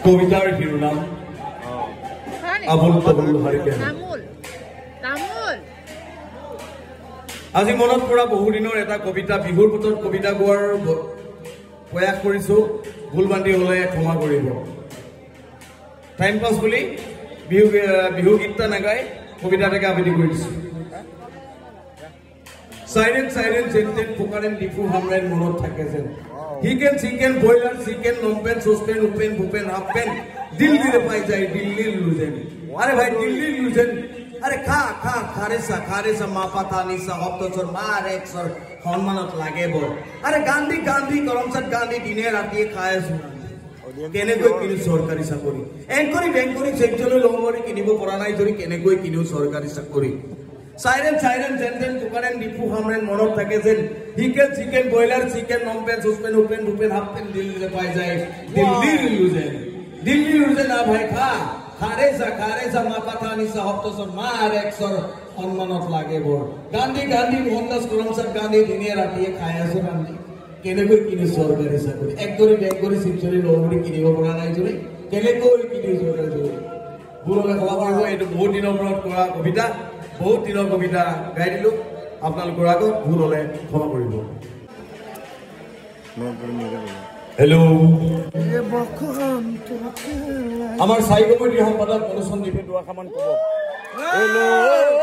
কবিতাৰ শিৰোনাম আবুল তাবুল হাৰিকেন। আজি মনত পৰা বহু দিনৰ এটা কবিতা, বিহুৰ বতৰত কবিতা গোৱাৰ প্ৰয়াস কৰিছো, ভুল বান্ধি হলে ক্ষমা কৰিব। টাইম পাছ বুলি বিহু গীতটা নাগাই কবিতা এটাকে আবৃত্তি কৰি দিছো। সাইরেন সাইরেন জেনতেন পোকারেন ডিফু হামরেন মনত থাকে যেন হিকেন chicken boiler chicken Phnom Penh saucepan Upen Bhupen হাফপেন দিল্লির পাই যায় দিল্লির লুজেন। আরে ভাই দিল্লির লুজেন, আরে খা খা খারেসা মাপা তানিসা হপ্তচর মার একসর সম্মানত লাগে বৰ। আৰে গান্ধী গান্ধী কৰমচাঁদ গান্ধী দিনে ৰাতিয়ে খায় আছো। কেনেকৈ কিনো চৰকাৰী চাকৰি, এংকৰি বেংকৰি চেকজলৈ লংগৰি কিনিব পৰা নাই যদি কেনেকৈ কিনো চৰকাৰী চাকৰি। সাইরেন সাইরেন জেনতেন পোকারেন ডিফু হামরেন মনত থাকে যেন হিকেন chicken boiler chicken Phnom Penh saucepan Upen Bhupen হাফপেন দিল্লিতে পাই যায় দিল্লির লুজেন। দিল্লির লুজেন না ভাই খা খারেসা মাপা তানিসা হপ্তচর মার একসর সম্মানত লাগে বৰ। গান্ধী গান্ধী মোহনদাস কৰমচাঁদ গান্ধী দিনে ৰাতিয়ে খাই আছো গান্ধী কেনেকৈ কিনি চৰকাৰী চাকৰি, একদৰি বেংকৰি চিপচৰি লংগৰি কিনিব পৰা নাই যদি কেনেকৈ কিনি চৰকাৰী চাকৰি। ভুলকে ক্ষমা কৰিব, এইটো বহুত দিনৰ মূৰত কৰা কবিতা, বহুত দিনৰ কবিতা গাই দিলো, আপোনালোকৰ আগত ভুল হলে ক্ষমা কৰিব। হেল্ল', আমাৰ চাই কমিটিৰ সম্পাদক মনোচন দ্বীপে দুআষাৰমান ক'ব। হেল্ল',